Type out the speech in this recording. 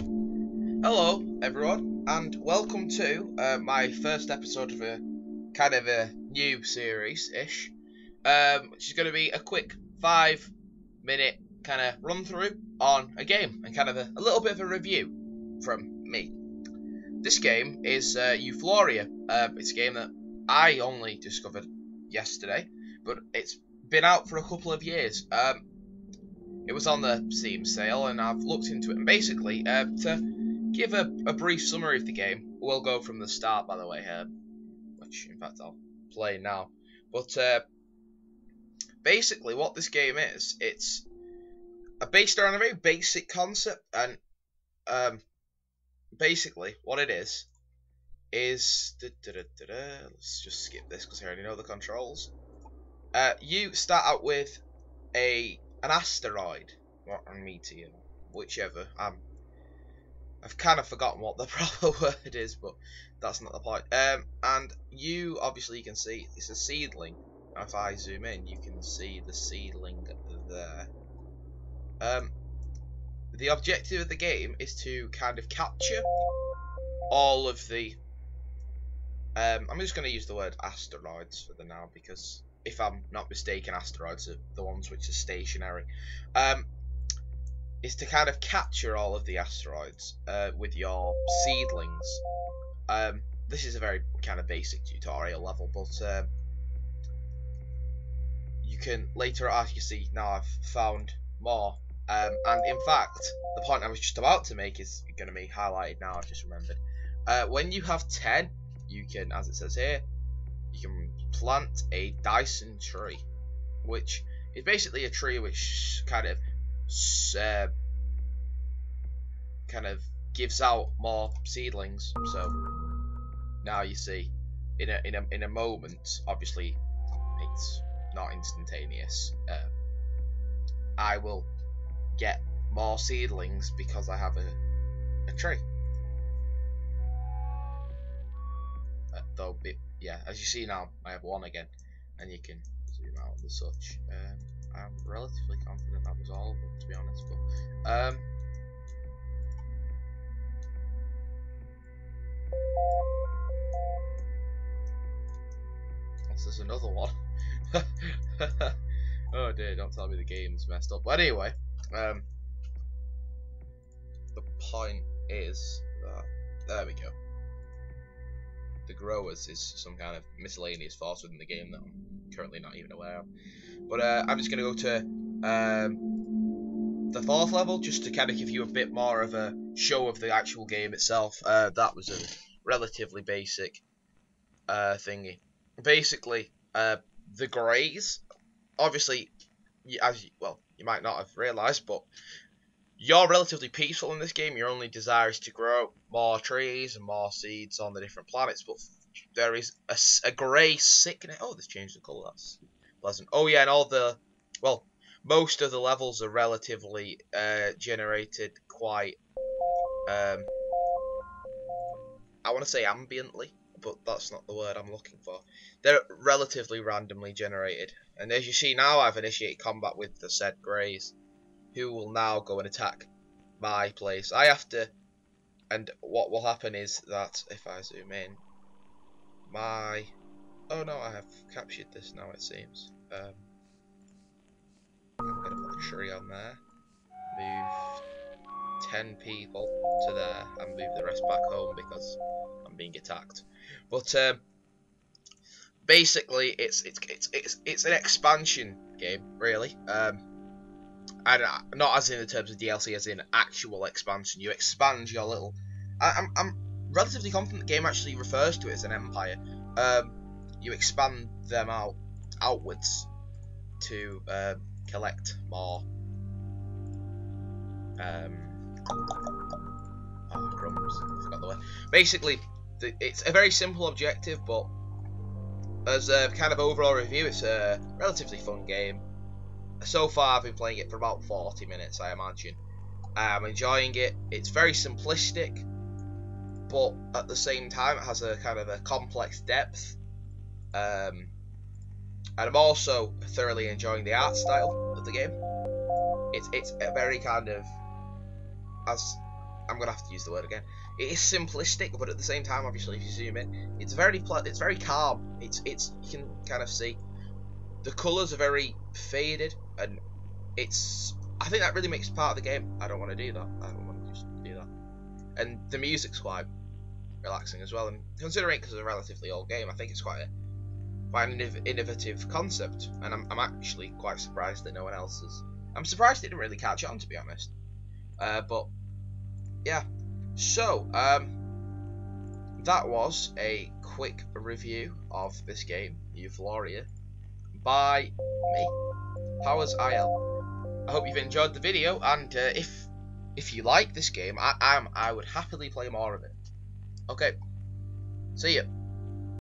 Hello everyone and welcome to my first episode of a kind of a new series-ish, which is going to be a quick 5-minute kind of run through on a game and kind of a little bit of a review from me. This game is Euphloria. It's a game that I only discovered yesterday, but it's been out for a couple of years. It was on the Steam sale and I've looked into it, and basically to give a brief summary of the game. We'll go from the start, by the way, which in fact I'll play now. But basically what this game is, it's based around a very basic concept, and basically what it is let's just skip this because I already know the controls. You start out with an asteroid or a meteor, whichever. I've kind of forgotten what the proper word is, but that's not the point. And you can see it's a seedling. If I zoom in, you can see the seedling there. The objective of the game is to kind of capture all of the. I'm just going to use the word asteroids for the now, because if I'm not mistaken, asteroids are the ones which are stationary. Is to kind of capture all of the asteroids with your seedlings. This is a very kind of basic tutorial level, but you can later, as you can see now, I've found more. And in fact, the point I was just about to make is going to be highlighted now. I've just remembered. When you have 10, you can, as it says here, you can plant a Dyson tree, which is basically a tree which kind of gives out more seedlings. So now you see, in a moment, obviously it's not instantaneous. I will get more seedlings because I have a tree. Yeah, as you see now, I have one again, and you can zoom out and such. I'm relatively confident that was all, but to be honest, but there's another one. Oh dear, don't tell me the game's messed up. But anyway, the point is that there we go. The growers is some kind of miscellaneous force within the game that I'm currently not even aware of. But I'm just going to go to the 4th level, just to kind of give you a bit more of a show of the actual game itself. That was a relatively basic thingy. Basically, the greys, obviously, you might not have realised, but you're relatively peaceful in this game. Your only desire is to grow more trees and more seeds on the different planets, but there is a grey sickness. Oh, this changed the colour, that's pleasant. Oh yeah, and most of the levels are relatively generated quite, I want to say ambiently, but that's not the word I'm looking for. They're relatively randomly generated, and as you see now, I've initiated combat with the said greys, who will now go and attack my place. I have to, and what will happen is that if I zoom in, oh no, I have captured this now, it seems. I'm going to put a tree on there, move 10 people to there, and move the rest back home because I'm being attacked. But basically, it's an expansion game, really. And not as in the terms of DLC, as in actual expansion. You expand your little. I'm relatively confident the game actually refers to it as an empire. You expand them outwards to collect more. Crumbs. I forgot the word. Basically, it's a very simple objective, but as a kind of overall review, it's a relatively fun game. So far, I've been playing it for about 40 minutes, I imagine. I'm enjoying it. It's very simplistic, but at the same time, it has a kind of a complex depth. And I'm also thoroughly enjoying the art style of the game. It's a very kind of, as I'm gonna have to use the word again. It is simplistic, but at the same time, obviously, if you zoom in, it's very calm. It's you can kind of see the colours are very faded, and I think that really makes part of the game. I don't want to do that. I don't want to just do that. And the music's quite relaxing as well. And considering because it's a relatively old game, I think it's quite an innovative concept. And I'm actually quite surprised that no one else is. I'm surprised it didn't really catch on, to be honest. But yeah. So that was a quick review of this game, Euphloria, by me, POWAZIL1. I hope you've enjoyed the video, and if you like this game, I would happily play more of it. Okay, see ya.